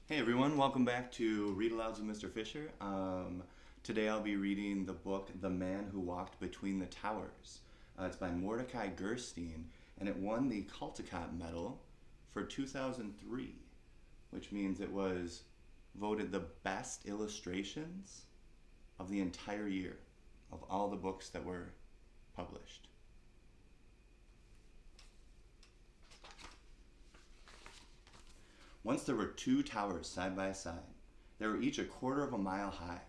Hey everyone, welcome back to Read Alouds with Mr. Fischer. Today I'll be reading the book The Man Who Walked Between the Towers. It's by Mordicai Gerstein, and it won the Caldecott Medal for 2003, which means it was voted the best illustrations of the entire year of all the books that were published. Once there were two towers side by side. They were each a quarter of a mile high,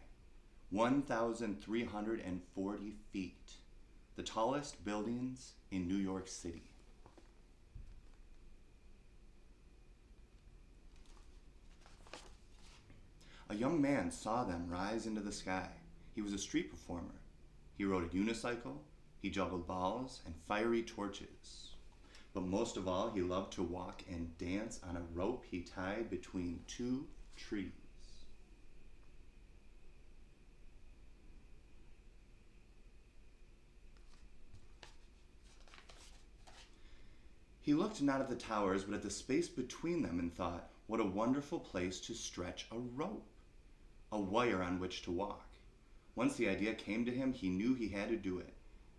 1,340 feet, the tallest buildings in New York City. A young man saw them rise into the sky. He was a street performer. He rode a unicycle, he juggled balls and fiery torches. But most of all, he loved to walk and dance on a rope he tied between two trees. He looked not at the towers, but at the space between them and thought, what a wonderful place to stretch a rope, a wire on which to walk. Once the idea came to him, he knew he had to do it.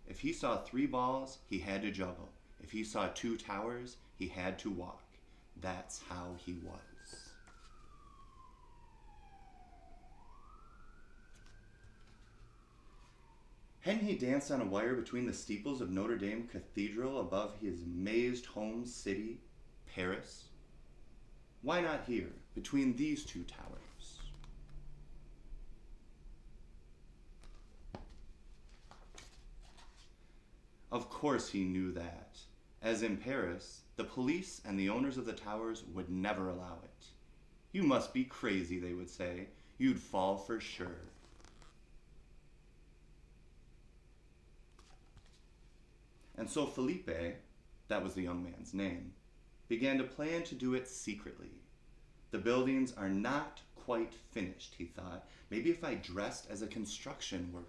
If he saw three balls, he had to juggle. If he saw two towers, he had to walk. That's how he was. Hadn't he danced on a wire between the steeples of Notre Dame Cathedral above his mazed home city, Paris? Why not here, between these two towers? Of course he knew that. As in Paris, the police and the owners of the towers would never allow it. You must be crazy, they would say. You'd fall for sure. And so Felipe, that was the young man's name, began to plan to do it secretly. The buildings are not quite finished, he thought. Maybe if I dressed as a construction worker.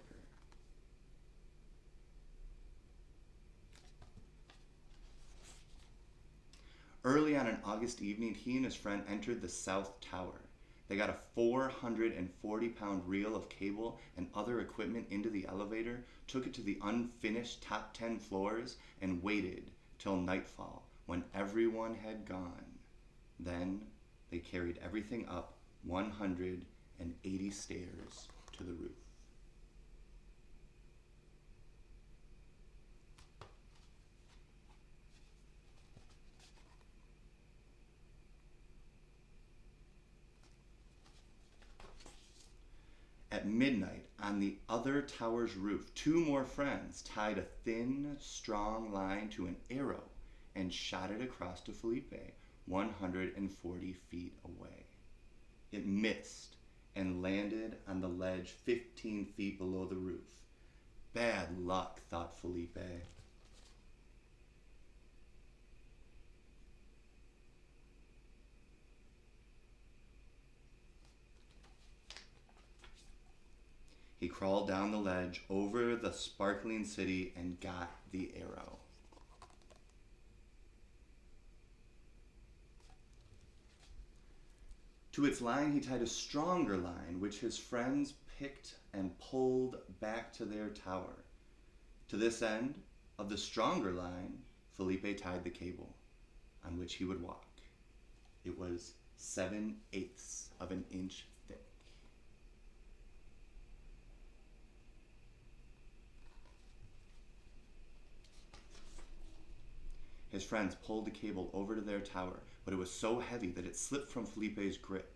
Early on an August evening, he and his friend entered the South Tower. They got a 440-pound reel of cable and other equipment into the elevator, took it to the unfinished top 10 floors, and waited till nightfall when everyone had gone. Then they carried everything up 180 stairs to the roof. At midnight, on the other tower's roof, two more friends tied a thin, strong line to an arrow and shot it across to Felipe, 140 feet away. It missed and landed on the ledge 15 feet below the roof. Bad luck, thought Felipe. He crawled down the ledge over the sparkling city and got the arrow. To its line he tied a stronger line, which his friends picked and pulled back to their tower. To this end of the stronger line, Felipe tied the cable on which he would walk. It was 7/8 of an inch thick. His friends pulled the cable over to their tower, but it was so heavy that it slipped from Felipe's grip.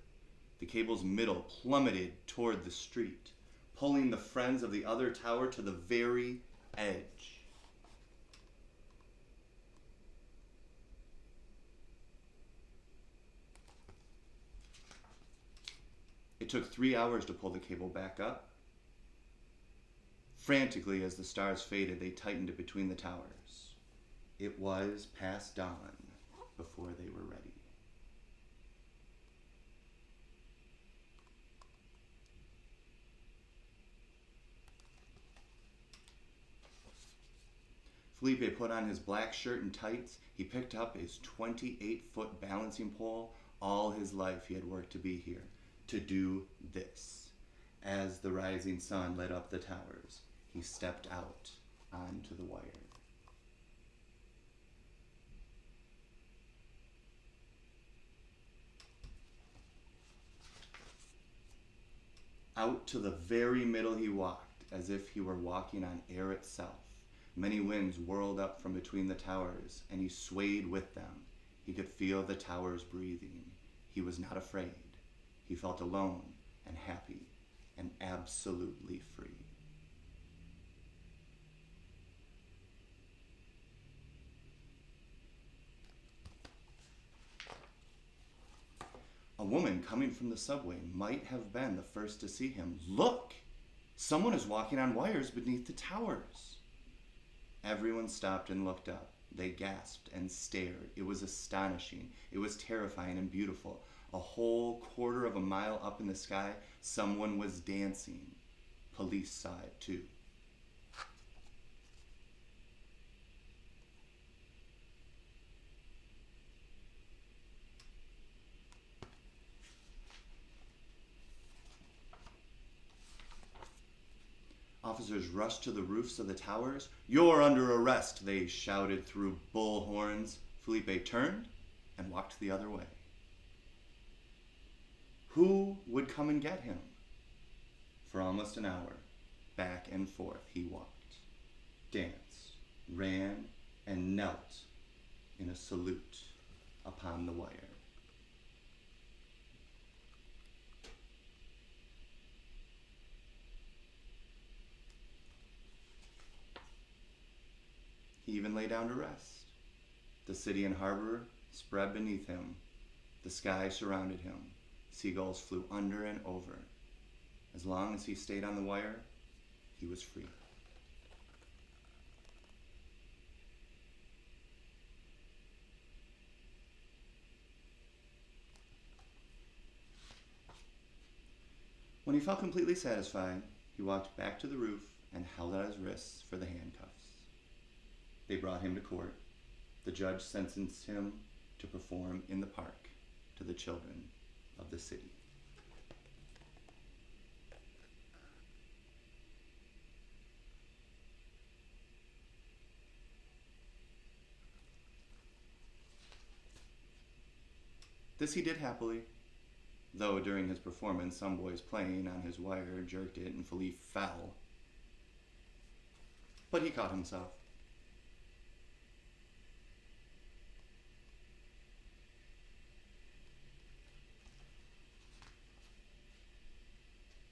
The cable's middle plummeted toward the street, pulling the friends of the other tower to the very edge. It took 3 hours to pull the cable back up. Frantically, as the stars faded, they tightened it between the towers. It was past dawn before they were ready. Felipe put on his black shirt and tights. He picked up his 28-foot balancing pole, All his life he had worked to be here, to do this. As the rising sun lit up the towers, he stepped out onto the wire. Out to the very middle he walked, as if he were walking on air itself. Many winds whirled up from between the towers, and he swayed with them. He could feel the towers breathing. He was not afraid. He felt alone and happy and absolutely free. A woman coming from the subway might have been the first to see him. Look! Someone is walking on wires beneath the towers. Everyone stopped and looked up. They gasped and stared. It was astonishing. It was terrifying and beautiful. A whole quarter of a mile up in the sky, someone was dancing. Police saw it too. Officers rushed to the roofs of the towers. "You're under arrest," they shouted through bullhorns. Felipe turned and walked the other way. Who would come and get him? For almost an hour, back and forth he walked, danced, ran, and knelt in a salute upon the wire. He even lay down to rest. The city and harbor spread beneath him. The sky surrounded him. Seagulls flew under and over. As long as he stayed on the wire, he was free. When he felt completely satisfied, he walked back to the roof and held out his wrists for the handcuffs. They brought him to court. The judge sentenced him to perform in the park to the children of the city. This he did happily, though during his performance some boys playing on his wire jerked it and Felipe fell. But he caught himself.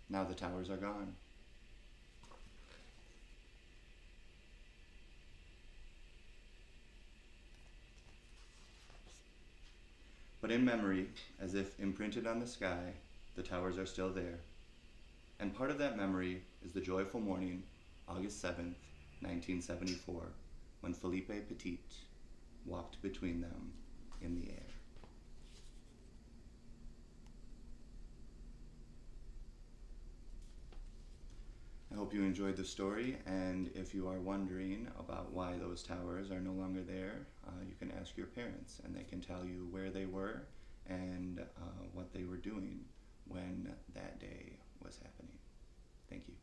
Now the towers are gone. But in memory, as if imprinted on the sky, the towers are still there. And part of that memory is the joyful morning, August 7th, 1974, when Felipe Petit walked between them in the air. I hope you enjoyed the story, and if you are wondering about why those towers are no longer there, you can ask your parents, and they can tell you where they were and what they were doing when that day was happening. Thank you.